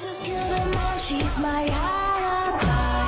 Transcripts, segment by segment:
just killed a man, she's my alibi.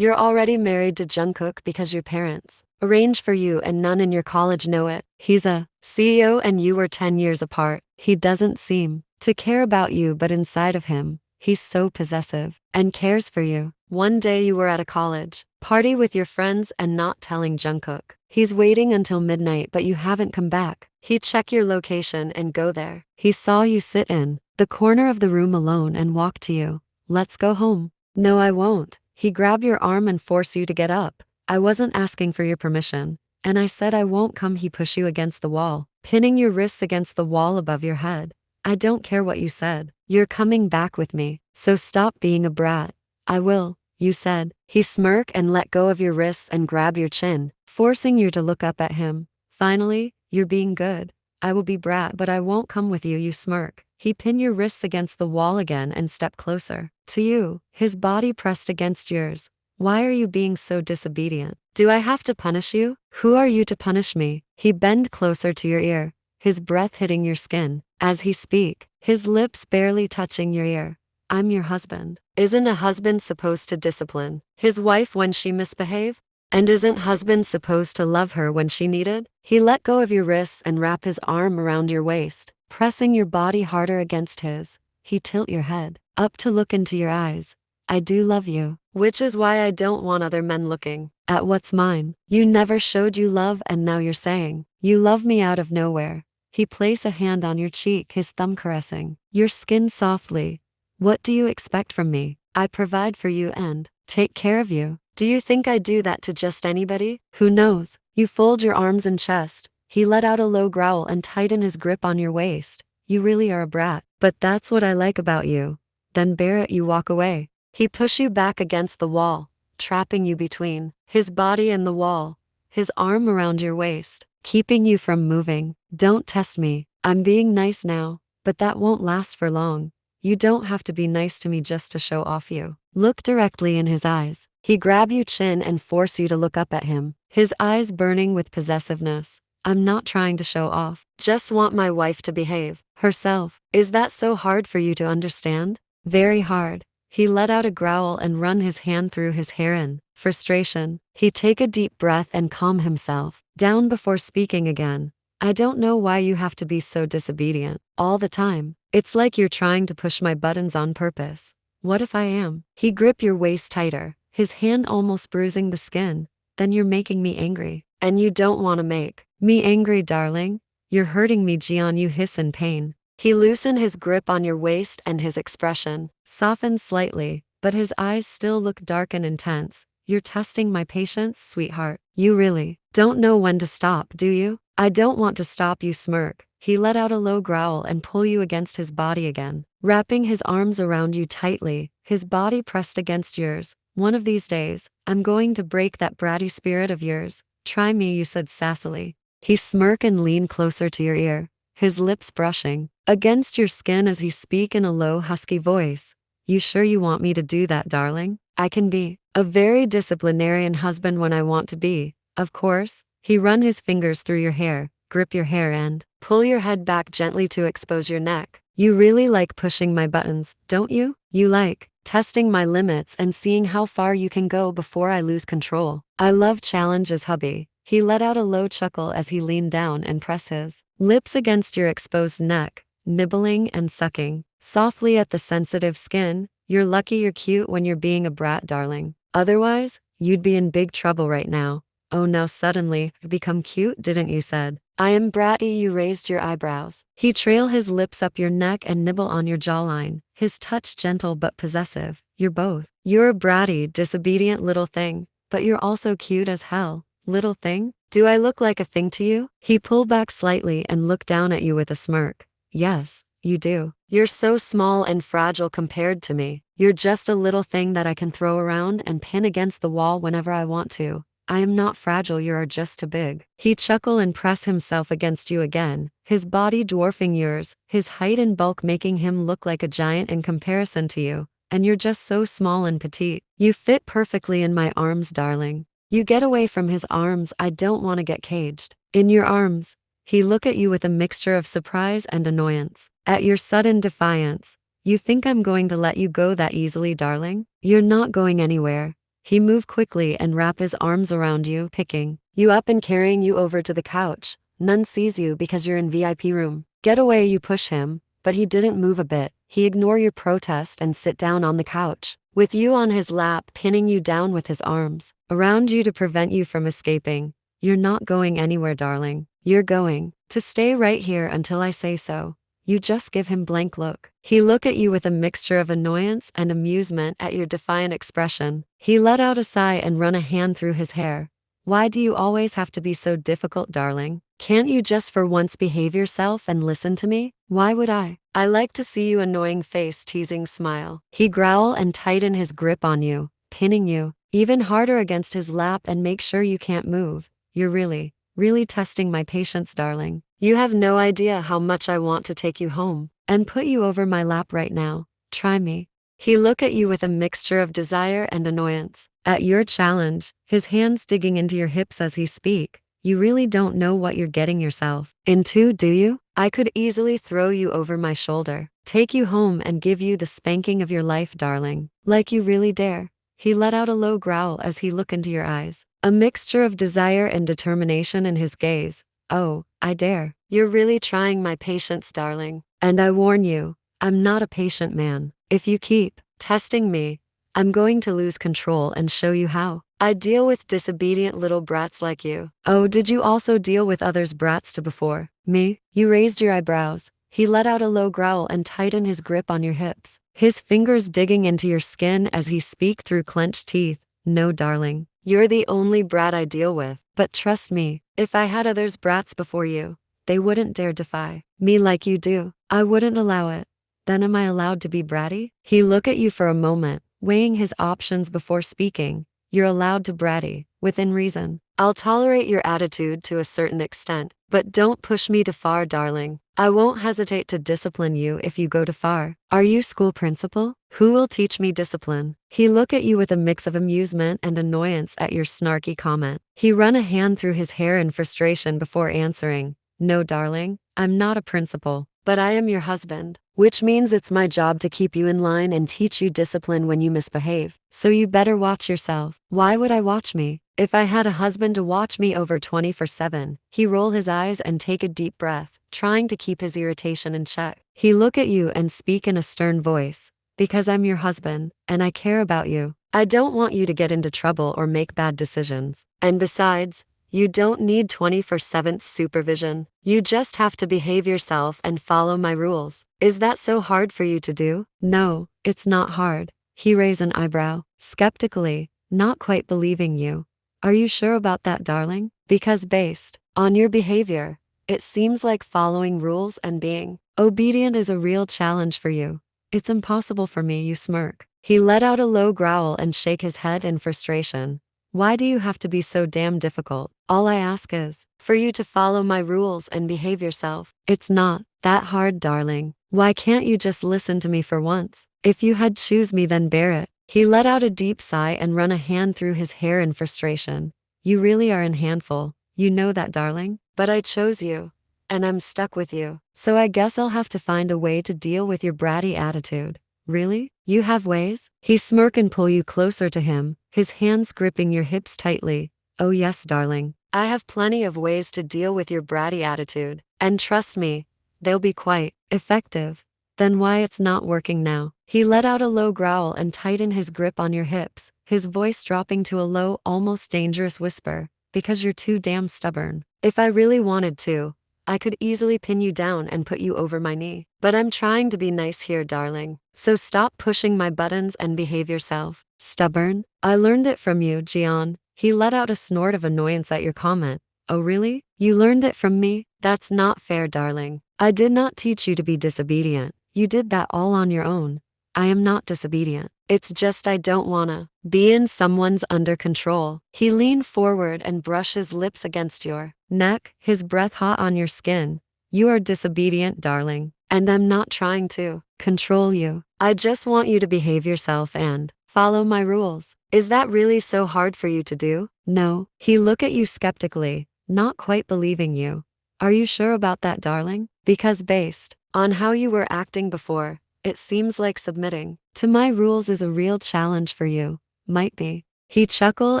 You're already married to Jungkook because your parents arranged for you and none in your college know it. He's a CEO and you were 10 years apart. He doesn't seem to care about you, but inside of him, he's so possessive and cares for you. One day you were at a college party with your friends and not telling Jungkook. He's waiting until midnight, but you haven't come back. He checked your location and go there. He saw you sit in the corner of the room alone and walk to you. Let's go home. No, I won't. He grabbed your arm and forced you to get up. I wasn't asking for your permission. And I said I won't come. He pushed you against the wall, pinning your wrists against the wall above your head. I don't care what you said. You're coming back with me. So stop being a brat. I will, you said. He smirked and let go of your wrists and grab your chin, forcing you to look up at him. Finally, you're being good. I will be brat, but I won't come with you. You smirk. He pinned your wrists against the wall again and stepped closer to you, his body pressed against yours. Why are you being so disobedient? Do I have to punish you? Who are you to punish me? He bent closer to your ear, his breath hitting your skin. As he speak, his lips barely touching your ear. I'm your husband. Isn't a husband supposed to discipline his wife when she misbehave? And isn't husband supposed to love her when she needed? He let go of your wrists and wrap his arm around your waist, pressing your body harder against his. He tilt your head up to look into your eyes. I do love you, which is why I don't want other men looking at what's mine. You never showed you love and now you're saying you love me out of nowhere. He placed a hand on your cheek, his thumb caressing your skin softly. What do you expect from me? I provide for you and take care of you. Do you think I do that to just anybody? Who knows? You fold your arms and chest. He let out a low growl and tightened his grip on your waist. You really are a brat, but that's what I like about you. Then Barrett, you walk away. He pushed you back against the wall, trapping you between his body and the wall, his arm around your waist, keeping you from moving. Don't test me. I'm being nice now, but that won't last for long. You don't have to be nice to me just to show off. You look directly in his eyes. He grabbed your chin and forced you to look up at him, his eyes burning with possessiveness. I'm not trying to show off. Just want my wife to behave herself. Is that so hard for you to understand? Very hard. He let out a growl and run his hand through his hair in frustration. He take a deep breath and calm himself down before speaking again. I don't know why you have to be so disobedient all the time. It's like you're trying to push my buttons on purpose. What if I am? He gripped your waist tighter, his hand almost bruising the skin. Then you're making me angry. And you don't want to make me angry, darling. You're hurting me, Jian, you hiss in pain. He loosened his grip on your waist and his expression softened slightly, but his eyes still look dark and intense. You're testing my patience, sweetheart. You really don't know when to stop, do you? I don't want to stop, you smirk. He let out a low growl and pull you against his body again, wrapping his arms around you tightly, his body pressed against yours. One of these days, I'm going to break that bratty spirit of yours. Try me, you said sassily. He smirked and leaned closer to your ear, his lips brushing against your skin as he speak in a low, husky voice. You sure you want me to do that, darling? I can be a very disciplinarian husband when I want to be, of course. He run his fingers through your hair, grip your hair and pull your head back gently to expose your neck. You really like pushing my buttons, don't you? You like testing my limits and seeing how far you can go before I lose control. I love challenges, hubby. He let out a low chuckle as he leaned down and pressed his lips against your exposed neck, nibbling and sucking softly at the sensitive skin. You're lucky you're cute when you're being a brat, darling. Otherwise, you'd be in big trouble right now. Oh, now suddenly, become cute, didn't you? Said. I am bratty, you raised your eyebrows. He trailed his lips up your neck and nibble on your jawline, his touch gentle but possessive. You're both. You're a bratty, disobedient little thing, but you're also cute as hell. Little thing? Do I look like a thing to you? He pulled back slightly and looked down at you with a smirk. Yes, you do. You're so small and fragile compared to me. You're just a little thing that I can throw around and pin against the wall whenever I want to. I am not fragile, you are just too big. He chuckled and pressed himself against you again, his body dwarfing yours, his height and bulk making him look like a giant in comparison to you. and you're just so small and petite. You fit perfectly in my arms, darling. You get away from his arms, I don't want to get caged. In your arms. He look at you with a mixture of surprise and annoyance. At your sudden defiance. You think I'm going to let you go that easily, darling? You're not going anywhere. He moved quickly and wrapped his arms around you, picking you up and carrying you over to the couch. None sees you because you're in VIP room. Get away, you push him, but he didn't move a bit. He ignore your protest and sit down on the couch, with you on his lap, pinning you down with his arms around you to prevent you from escaping. You're not going anywhere, darling. You're going to stay right here until I say so. You just give him blank look. He look at you with a mixture of annoyance and amusement at your defiant expression. He let out a sigh and run a hand through his hair. Why do you always have to be so difficult, darling? Can't you just for once behave yourself and listen to me? Why would I? I like to see you, annoying face, teasing smile. He growl and tighten his grip on you, pinning you even harder against his lap and make sure you can't move. You're really testing my patience, darling. You have no idea how much I want to take you home and put you over my lap right now. Try me. He look at you with a mixture of desire and annoyance at your challenge, his hands digging into your hips as he speak. You really don't know what you're getting yourself into, do you? I could easily throw you over my shoulder, take you home and give you the spanking of your life, darling. Like you really dare. He let out a low growl as he looked into your eyes, a mixture of desire and determination in his gaze. Oh, I dare. You're really trying my patience, darling. And I warn you, I'm not a patient man. If you keep testing me, I'm going to lose control and show you how. I deal with disobedient little brats like you. Oh, did you also deal with others' brats to before me? You raised your eyebrows. He let out a low growl and tightened his grip on your hips, his fingers digging into your skin as he speak through clenched teeth. No, darling. You're the only brat I deal with. But trust me, if I had others' brats before you, they wouldn't dare defy me like you do. I wouldn't allow it. Then am I allowed to be bratty? He look at you for a moment, weighing his options before speaking. You're allowed to bratty, within reason. I'll tolerate your attitude to a certain extent, but don't push me too far, darling. I won't hesitate to discipline you if you go too far. Are you school principal? Who will teach me discipline? He look at you with a mix of amusement and annoyance at your snarky comment. He run a hand through his hair in frustration before answering. No, darling, I'm not a principal, but I am your husband, which means it's my job to keep you in line and teach you discipline when you misbehave. So you better watch yourself. Why would I watch me? If I had a husband to watch me over 24/7, he roll his eyes and take a deep breath, trying to keep his irritation in check. He look at you and speak in a stern voice. Because I'm your husband, and I care about you. I don't want you to get into trouble or make bad decisions. And besides, you don't need 24/7 supervision. You just have to behave yourself and follow my rules. Is that so hard for you to do? No, it's not hard. He raised an eyebrow, skeptically, not quite believing you. Are you sure about that, darling? Because based on your behavior, it seems like following rules and being obedient is a real challenge for you. It's impossible for me, you smirk. He let out a low growl and shake his head in frustration. Why do you have to be so damn difficult? All I ask is for you to follow my rules and behave yourself. It's not that hard, darling. Why can't you just listen to me for once? If you had choose me, then bear it. He let out a deep sigh and run a hand through his hair in frustration. You really are a handful. You know that, darling. But I chose you, and I'm stuck with you. So I guess I'll have to find a way to deal with your bratty attitude. Really? You have ways? He smirk and pull you closer to him, his hands gripping your hips tightly. Oh yes, darling. I have plenty of ways to deal with your bratty attitude. And trust me, they'll be quite effective. Then why it's not working now? He let out a low growl and tightened his grip on your hips, his voice dropping to a low, almost dangerous whisper. Because you're too damn stubborn. If I really wanted to, I could easily pin you down and put you over my knee. But I'm trying to be nice here, darling. So stop pushing my buttons and behave yourself. Stubborn? I learned it from you, Jian. He let out a snort of annoyance at your comment. Oh really? You learned it from me? That's not fair, darling. I did not teach you to be disobedient. You did that all on your own. I am not disobedient. It's just I don't wanna be in someone's under control. He leaned forward and brushed his lips against your neck, his breath hot on your skin. You are disobedient, darling. And I'm not trying to control you. I just want you to behave yourself and follow my rules. Is that really so hard for you to do? No. He look at you skeptically, not quite believing you. Are you sure about that, darling? Because based on how you were acting before, it seems like submitting to my rules is a real challenge for you. Might be. He chuckle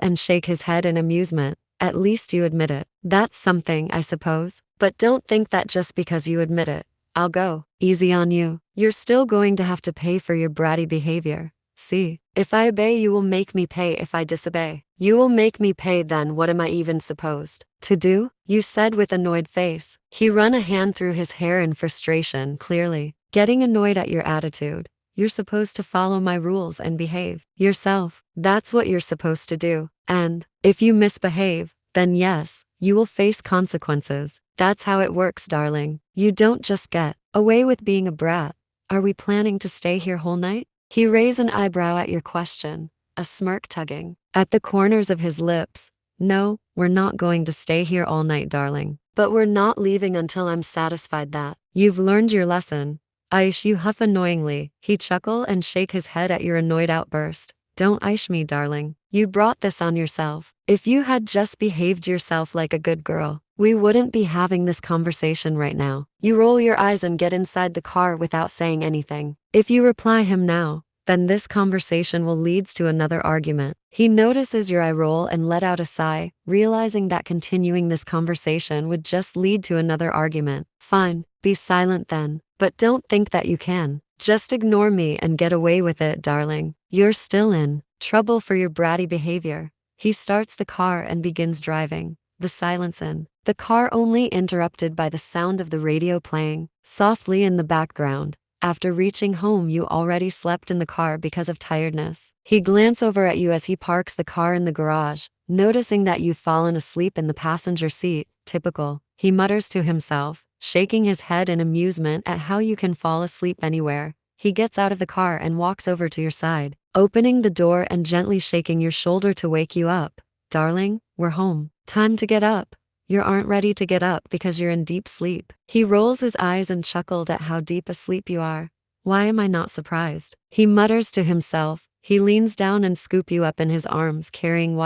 and shake his head in amusement. At least you admit it. That's something, I suppose. But don't think that just because you admit it, I'll go easy on you. You're still going to have to pay for your bratty behavior. See, if I obey, you will make me pay. If I disobey, you will make me pay. Then what am I even supposed to do? You said with annoyed face. He run a hand through his hair in frustration, clearly getting annoyed at your attitude. You're supposed to follow my rules and behave yourself. That's what you're supposed to do. And if you misbehave, then yes, you will face consequences. That's how it works, darling. You don't just get away with being a brat. Are we planning to stay here whole night? He raised an eyebrow at your question, a smirk tugging at the corners of his lips. No, we're not going to stay here all night, darling. But we're not leaving until I'm satisfied that you've learned your lesson. Aish, you huff annoyingly. He chuckle and shake his head at your annoyed outburst. Don't aish me, darling. You brought this on yourself. If you had just behaved yourself like a good girl, we wouldn't be having this conversation right now. You roll your eyes and get inside the car without saying anything. If you reply him now, then this conversation will lead to another argument. He notices your eye roll and let out a sigh, realizing that continuing this conversation would just lead to another argument. Fine, be silent then. But don't think that you can just ignore me and get away with it, darling. You're still in trouble for your bratty behavior. He starts the car and begins driving. The silence in the car only interrupted by the sound of the radio playing softly in the background. After reaching home, you already slept in the car because of tiredness. He glances over at you as he parks the car in the garage, noticing that you've fallen asleep in the passenger seat. Typical, he mutters to himself, shaking his head in amusement at how you can fall asleep anywhere. He gets out of the car and walks over to your side, opening the door and gently shaking your shoulder to wake you up. Darling, we're home. Time to get up. You aren't ready to get up because you're in deep sleep. He rolls his eyes and chuckled at how deep asleep you are. Why am I not surprised? He mutters to himself. He leans down and scoops you up in his arms, carrying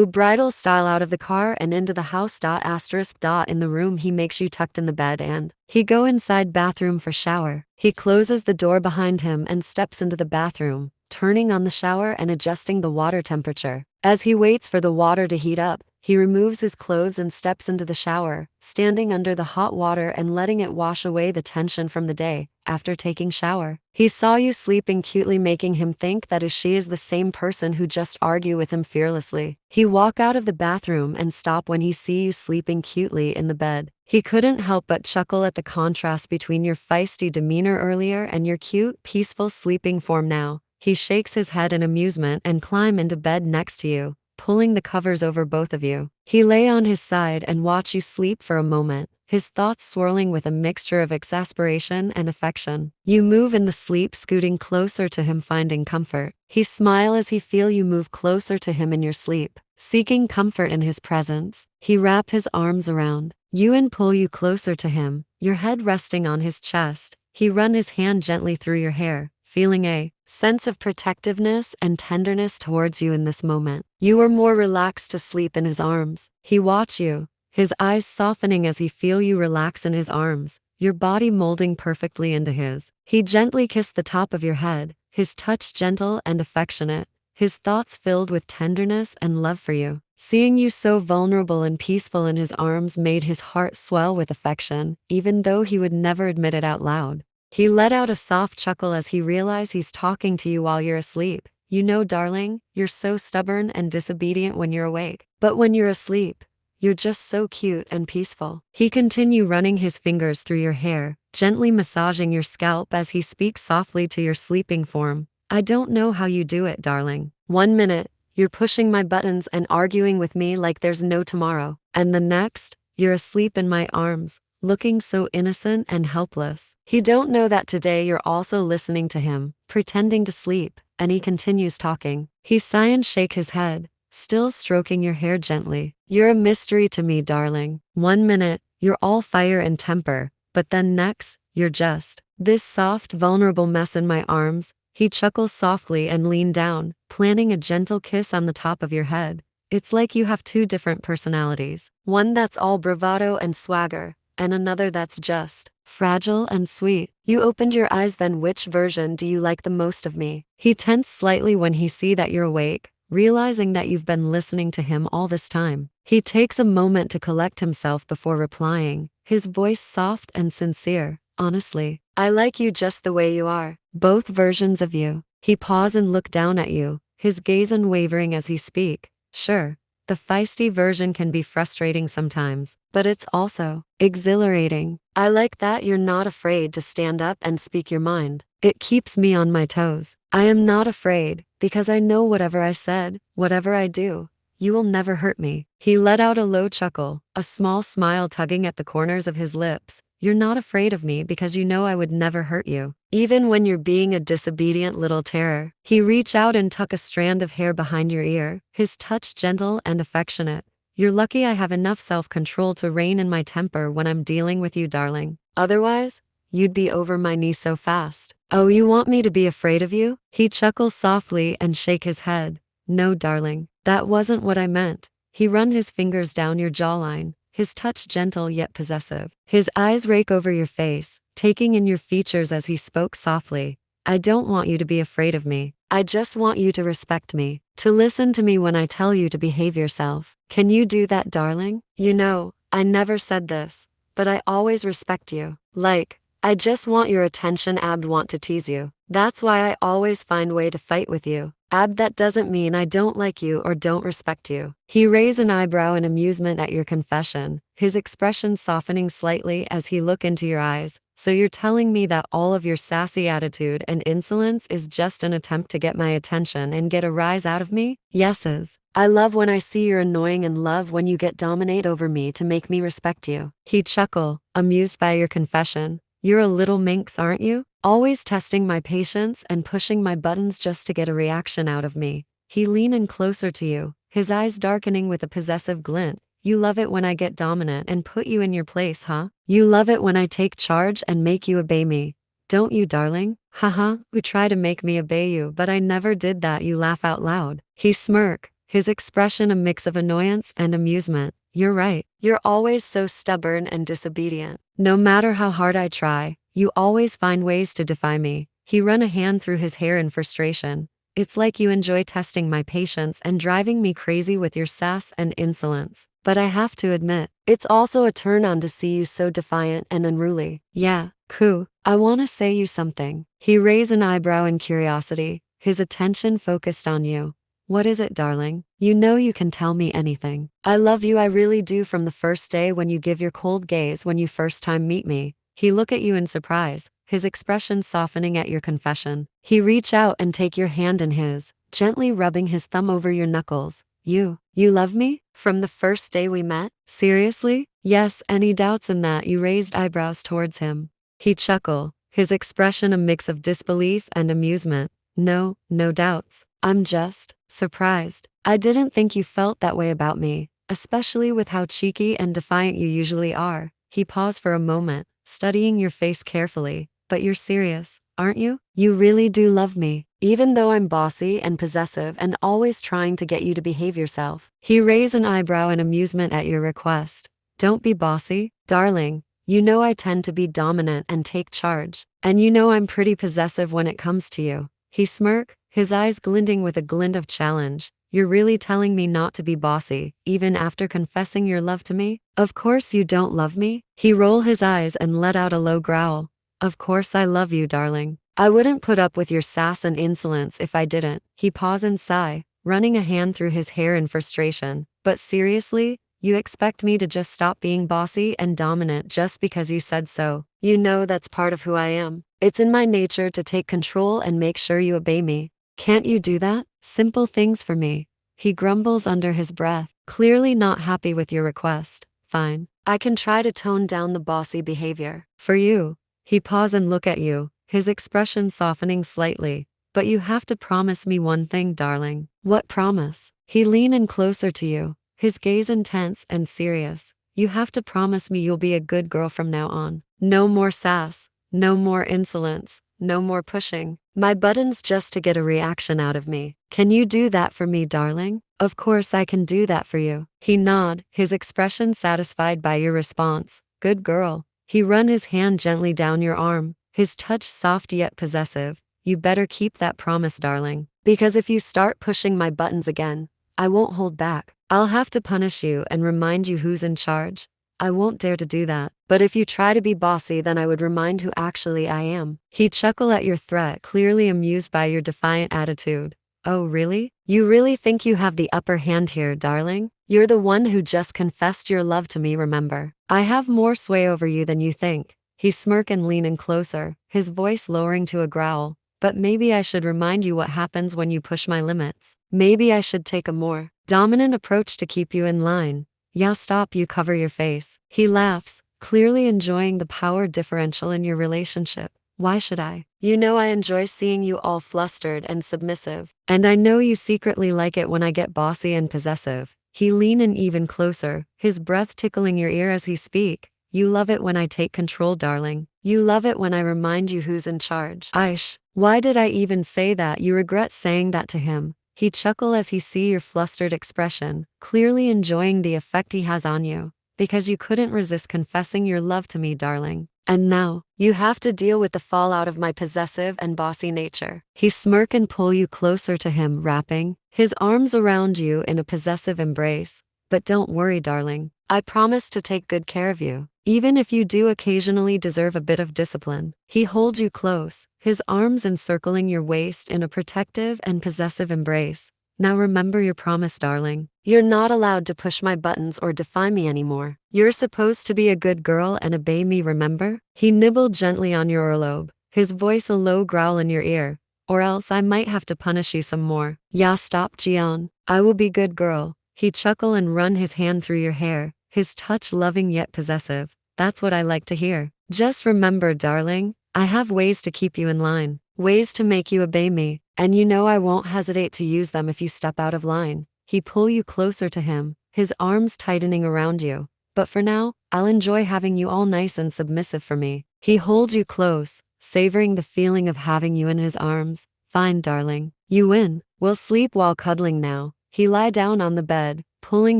bridal style out of the car and into the house. In the room, he makes you tucked in the bed and he go inside bathroom for shower. He closes the door behind him and steps into the bathroom, turning on the shower and adjusting the water temperature. As he waits for the water to heat up, he removes his clothes and steps into the shower, standing under the hot water and letting it wash away the tension from the day. After taking shower, he saw you sleeping cutely, making him think that she is the same person who just argued with him fearlessly. He walk out of the bathroom and stop when he see you sleeping cutely in the bed. He couldn't help but chuckle at the contrast between your feisty demeanor earlier and your cute, peaceful sleeping form now. He shakes his head in amusement and climb into bed next to you, pulling the covers over both of you. He lay on his side and watch you sleep for a moment, his thoughts swirling with a mixture of exasperation and affection. You move in the sleep, scooting closer to him, finding comfort. He smile as he feel you move closer to him in your sleep, seeking comfort in his presence. He wrap his arms around you and pull you closer to him, your head resting on his chest. He run his hand gently through your hair, feeling a sense of protectiveness and tenderness towards you in this moment. You are more relaxed to sleep in his arms. He watch you, his eyes softening as he feel you relax in his arms, your body molding perfectly into his. He gently kissed the top of your head, his touch gentle and affectionate, his thoughts filled with tenderness and love for you. Seeing you so vulnerable and peaceful in his arms made his heart swell with affection, even though he would never admit it out loud. He let out a soft chuckle as he realized he's talking to you while you're asleep. You know, darling, you're so stubborn and disobedient when you're awake. But when you're asleep, you're just so cute and peaceful. He continued running his fingers through your hair, gently massaging your scalp as he speaks softly to your sleeping form. I don't know how you do it, darling. 1 minute, you're pushing my buttons and arguing with me like there's no tomorrow. And the next, you're asleep in my arms, looking so innocent and helpless. He don't know that today you're also listening to him, pretending to sleep, and he continues talking. He sigh and shake his head, still stroking your hair gently. You're a mystery to me, darling. 1 minute, you're all fire and temper, but then next, You're just this soft, vulnerable mess in my arms. He chuckles softly and leans down, planting a gentle kiss on the top of your head. It's like you have two different personalities. One that's all bravado and swagger, and another that's just fragile and sweet. You opened your eyes then. Which version do you like the most of me? He tensed slightly when he see that you're awake, realizing that you've been listening to him all this time. He takes a moment to collect himself before replying, his voice soft and sincere. Honestly, I like you just the way you are. Both versions of you. He paused and looked down at you, his gaze unwavering as he speak. Sure, the feisty version can be frustrating sometimes, but it's also exhilarating. I like that you're not afraid to stand up and speak your mind. It keeps me on my toes. I am not afraid, because I know whatever I said, whatever I do, you will never hurt me. He let out a low chuckle, a small smile tugging at the corners of his lips. You're not afraid of me because you know I would never hurt you, even when you're being a disobedient little terror. He reached out and tucked a strand of hair behind your ear, his touch gentle and affectionate. You're lucky I have enough self-control to rein in my temper when I'm dealing with you, darling. Otherwise, you'd be over my knee so fast. Oh, you want me to be afraid of you? He chuckles softly and shake his head. No, darling, that wasn't what I meant. He run his fingers down your jawline, his touch gentle yet possessive. His eyes rake over your face, taking in your features as he spoke softly. I don't want you to be afraid of me. I just want you to respect me, to listen to me when I tell you to behave yourself. Can you do that, darling? You know, I never said this, but I always respect you. Like, I just want your attention. Ab want to tease you. That's why I always find way to fight with you. Ab, that doesn't mean I don't like you or don't respect you. He raised an eyebrow in amusement at your confession, his expression softening slightly as he looked into your eyes. So you're telling me that all of your sassy attitude and insolence is just an attempt to get my attention and get a rise out of me? Yeses. I love when I see you're annoying and love when you get dominate over me to make me respect you. He chuckled, amused by your confession. You're a little minx, aren't you? Always testing my patience and pushing my buttons just to get a reaction out of me. He leaned in closer to you, his eyes darkening with a possessive glint. You love it when I get dominant and put you in your place, huh? You love it when I take charge and make you obey me. Don't you, darling? Haha, you try to make me obey you, but I never did that. You laugh out loud. He smirked, his expression a mix of annoyance and amusement. You're right. You're always so stubborn and disobedient. No matter how hard I try, you always find ways to defy me. He ran a hand through his hair in frustration. It's like you enjoy testing my patience and driving me crazy with your sass and insolence. But I have to admit, it's also a turn on to see you so defiant and unruly. Yeah, cool. I want to say you something. He raised an eyebrow in curiosity, his attention focused on you. What is it, darling? You know you can tell me anything. I love you, I really do, from the first day when you give your cold gaze when you first time meet me. He look at you in surprise, his expression softening at your confession. He reach out and take your hand in his, gently rubbing his thumb over your knuckles. You love me? From the first day we met? Seriously? Yes, any doubts in that? You raised eyebrows towards him. He chuckled, his expression a mix of disbelief and amusement. No doubts. I'm just surprised. I didn't think you felt that way about me, especially with how cheeky and defiant you usually are. He paused for a moment, studying your face carefully. But you're serious, aren't you? You really do love me, even though I'm bossy and possessive and always trying to get you to behave yourself. He raised an eyebrow in amusement at your request. Don't be bossy, darling. You know I tend to be dominant and take charge. And you know I'm pretty possessive when it comes to you. He smirked, his eyes glinting with a glint of challenge. You're really telling me not to be bossy, even after confessing your love to me? Of course you don't love me? He rolled his eyes and let out a low growl. Of course I love you, darling. I wouldn't put up with your sass and insolence if I didn't. He paused and sighed, running a hand through his hair in frustration. But seriously, you expect me to just stop being bossy and dominant just because you said so? You know that's part of who I am. It's in my nature to take control and make sure you obey me. Can't you do that? Simple things for me. He grumbles under his breath, clearly not happy with your request. Fine. I can try to tone down the bossy behavior. For you. He paused and looked at you, his expression softening slightly. But you have to promise me one thing, darling. What promise? He leaned in closer to you, his gaze intense and serious. You have to promise me you'll be a good girl from now on. No more sass. No more insolence. No more pushing my buttons just to get a reaction out of me. Can you do that for me, darling? Of course I can do that for you. He nodded, his expression satisfied by your response. Good girl. He run his hand gently down your arm, his touch soft yet possessive. You better keep that promise, darling. Because if you start pushing my buttons again, I won't hold back. I'll have to punish you and remind you who's in charge. I won't dare to do that. But if you try to be bossy, then I would remind who actually I am. He chuckled at your threat, clearly amused by your defiant attitude. Oh really? You really think you have the upper hand here, darling? You're the one who just confessed your love to me, remember? I have more sway over you than you think. He smirked and leaned in closer, his voice lowering to a growl. But maybe I should remind you what happens when you push my limits. Maybe I should take a more dominant approach to keep you in line. Yeah, stop, you cover your face. He laughs, clearly enjoying the power differential in your relationship. Why should I? You know I enjoy seeing you all flustered and submissive. And I know you secretly like it when I get bossy and possessive. He leaned in even closer, his breath tickling your ear as he speak. You love it when I take control, darling. You love it when I remind you who's in charge. Aish, why did I even say that? You regret saying that to him. He chuckled as he see your flustered expression, clearly enjoying the effect he has on you. Because you couldn't resist confessing your love to me, darling. And now, you have to deal with the fallout of my possessive and bossy nature. He smirk and pull you closer to him, wrapping his arms around you in a possessive embrace. But don't worry, darling. I promise to take good care of you, even if you do occasionally deserve a bit of discipline. He holds you close, his arms encircling your waist in a protective and possessive embrace. Now remember your promise, darling. You're not allowed to push my buttons or defy me anymore. You're supposed to be a good girl and obey me, remember? He nibbled gently on your earlobe, his voice a low growl in your ear. Or else I might have to punish you some more. Yeah, stop, Jian. I will be good girl. He chuckled and run his hand through your hair, his touch loving yet possessive. That's what I like to hear. Just remember, darling, I have ways to keep you in line, ways to make you obey me, and you know I won't hesitate to use them if you step out of line. He pull you closer to him, his arms tightening around you. But for now, I'll enjoy having you all nice and submissive for me. He holds you close, savoring the feeling of having you in his arms. Fine, darling. You win. We'll sleep while cuddling now. He lie down on the bed, pulling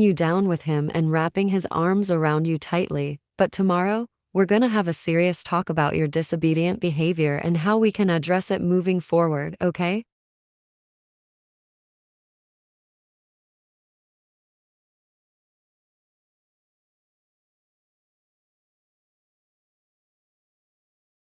you down with him and wrapping his arms around you tightly. But tomorrow, we're gonna have a serious talk about your disobedient behavior and how we can address it moving forward, okay?